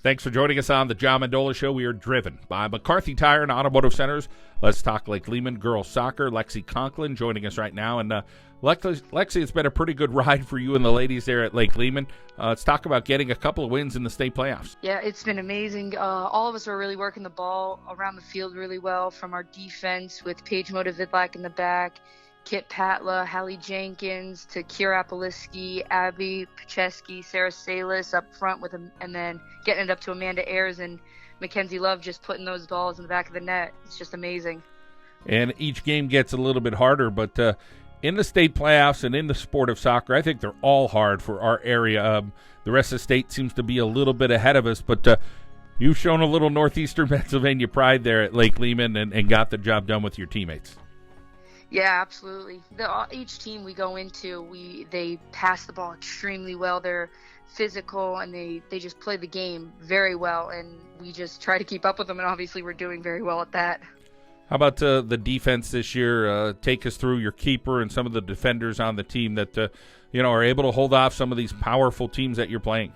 Thanks for joining us on the John Mendola Show. We are driven by McCarthy Tire and Automotive Centers. Let's talk Lake Lehman girls soccer. Lexi Concklin joining us right now. And Lexi, it's been a pretty good ride for you and the ladies there at Lake Lehman. Let's talk about getting a couple of wins in the state playoffs. Yeah, it's been amazing. All of us are really working the ball around the field really well, from our defense with Paige Modavidlak in the back, Kit Patla, Hallie Jenkins, to Kira Apeliski, Abby Pacheski, Sarah Salis up front with them, and then getting it up to Amanda Ayers and Mackenzie Love just putting those balls in the back of the net. It's just amazing. And each game gets a little bit harder, but in the state playoffs and in the sport of soccer, I think they're all hard for our area. The rest of the state seems to be a little bit ahead of us, but you've shown a little northeastern Pennsylvania pride there at Lake Lehman and got the job done with your teammates. Yeah, absolutely. Each team we go into, they pass the ball extremely well. They're physical, and they just play the game very well, and we just try to keep up with them, and obviously we're doing very well at that. How about the defense this year? Take us through your keeper and some of the defenders on the team that are able to hold off some of these powerful teams that you're playing.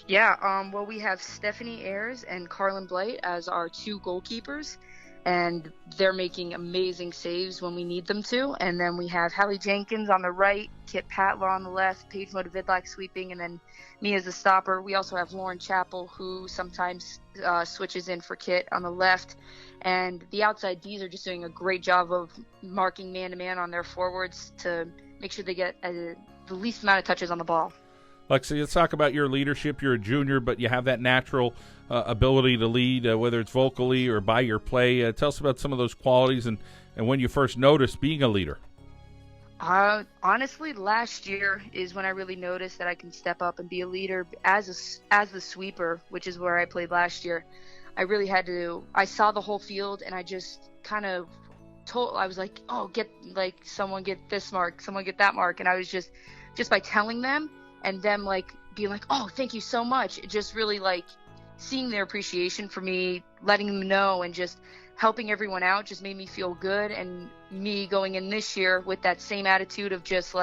Yeah, well, we have Stephanie Ayers and Carlin Blight as our two goalkeepers, and they're making amazing saves when we need them to. And then we have Hallie Jenkins on the right, Kit Patla on the left, Paige Modavidlak sweeping, and then me as a stopper. We also have Lauren Chappell, who sometimes switches in for Kit on the left. And the outside Ds are just doing a great job of marking man-to-man on their forwards to make sure they get the least amount of touches on the ball. Lexi, let's talk about your leadership. You're a junior, but you have that natural ability to lead, whether it's vocally or by your play. Tell us about some of those qualities and when you first noticed being a leader. Honestly, last year is when I really noticed that I can step up and be a leader as the sweeper, which is where I played last year. I really had to. I saw the whole field, and I just kind of I was like, oh, someone get this mark, someone get that mark, and I was just by telling them and them being like, oh, thank you so much. It just really seeing their appreciation for me, letting them know, and just helping everyone out just made me feel good. And me going in this year with that same attitude of just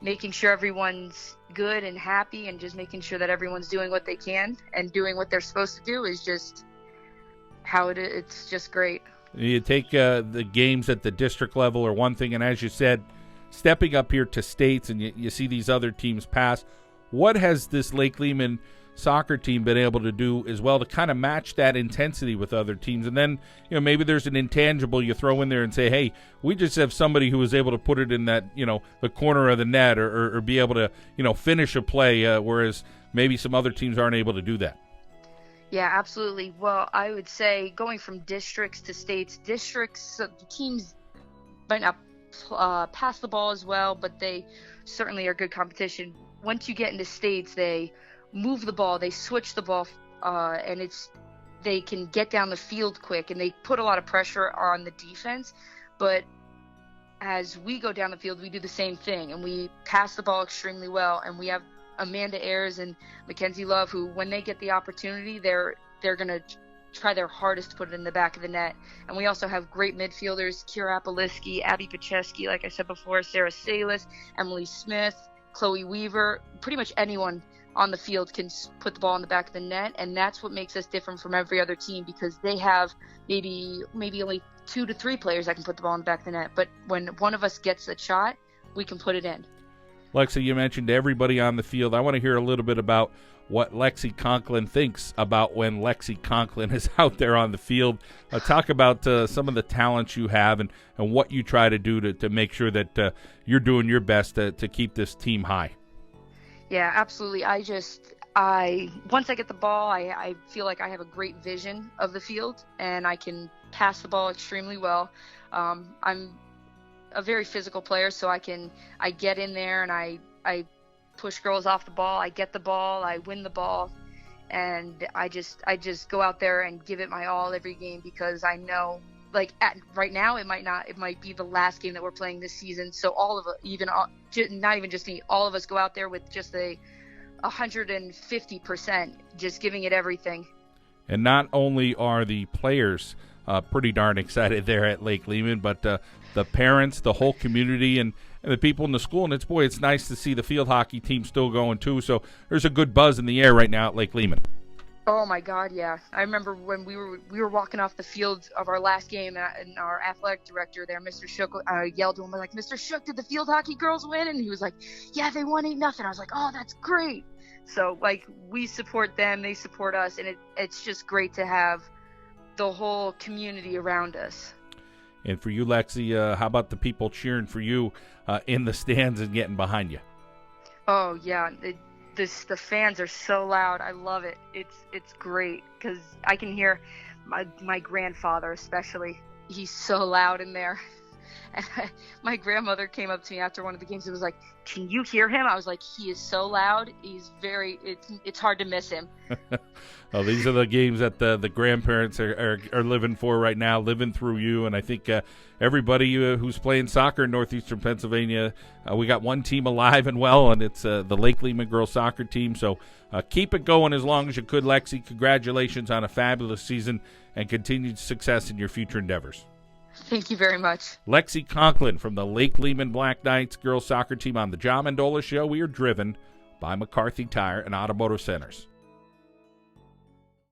making sure everyone's good and happy, and just making sure that everyone's doing what they can and doing what they're supposed to do is just how it's just great. You take the games at the district level or one thing, and as you said, stepping up here to states, and you see these other teams pass. What has this Lake Lehman soccer team been able to do as well to kind of match that intensity with other teams? And then, maybe there's an intangible you throw in there and say, hey, we just have somebody who was able to put it in that, the corner of the net or be able to, finish a play, whereas maybe some other teams aren't able to do that. Yeah, absolutely. Well, I would say going from districts to states, the teams might not pass the ball as well, but they certainly are good competition. Once you get into states, they move the ball, they switch the ball, and they can get down the field quick, and they put a lot of pressure on the defense. But as we go down the field, we do the same thing, and we pass the ball extremely well. And we have Amanda Ayers and Mackenzie Love, who, when they get the opportunity, they're going to try their hardest to put it in the back of the net. And we also have great midfielders, Kira Apeliski, Abby Pacheski, like I said before, Sarah Salis, Emily Smith, Chloe Weaver. Pretty much anyone on the field can put the ball in the back of the net, and that's what makes us different from every other team, because they have maybe only 2 to 3 players that can put the ball in the back of the net. But when one of us gets a shot, we can put it in. Lexi, you mentioned everybody on the field. I want to hear a little bit about what Lexi Concklin thinks about when Lexi Concklin is out there on the field. Talk about some of the talents you have and what you try to do to make sure that you're doing your best to keep this team high. Yeah, absolutely. Once I get the ball, I feel like I have a great vision of the field, and I can pass the ball extremely well. I'm a very physical player, so I get in there and I push girls off the ball. I get the ball, I win the ball, and I just go out there and give it my all every game, because I know right now it might be the last game that we're playing this season. So all of it, not even just me, all of us go out there with just 150%, just giving it everything. And not only are the players pretty darn excited there at Lake Lehman, but the parents, the whole community, and the people in the school. And it's nice to see the field hockey team still going too. So there's a good buzz in the air right now at Lake Lehman. Oh my God, yeah. I remember when we were walking off the field of our last game, and our athletic director there, Mr. Shook, yelled to him like, "Mr. Shook, did the field hockey girls win?" And he was like, "Yeah, they won 8-0." I was like, "Oh, that's great." So like we support them, they support us, and it's just great to have the whole community around us. And for you, Lexi, how about the people cheering for you in the stands and getting behind you? Oh yeah, the fans are so loud. I love it. It's great because I can hear my grandfather especially. He's so loud in there. And my grandmother came up to me after one of the games and was like, "Can you hear him?" I was like, "He is so loud. It's hard to miss him." Well, these are the games that the grandparents are living for right now, living through you. And I think everybody who's playing soccer in northeastern Pennsylvania, we got one team alive and well, and it's the Lake Lehman girls soccer team. So keep it going as long as you could, Lexi. Congratulations on a fabulous season and continued success in your future endeavors. Thank you very much. Lexi Concklin from the Lake Lehman Black Knights girls soccer team on the John Mendola Show. We are driven by McCarthy Tire and Automotive Centers.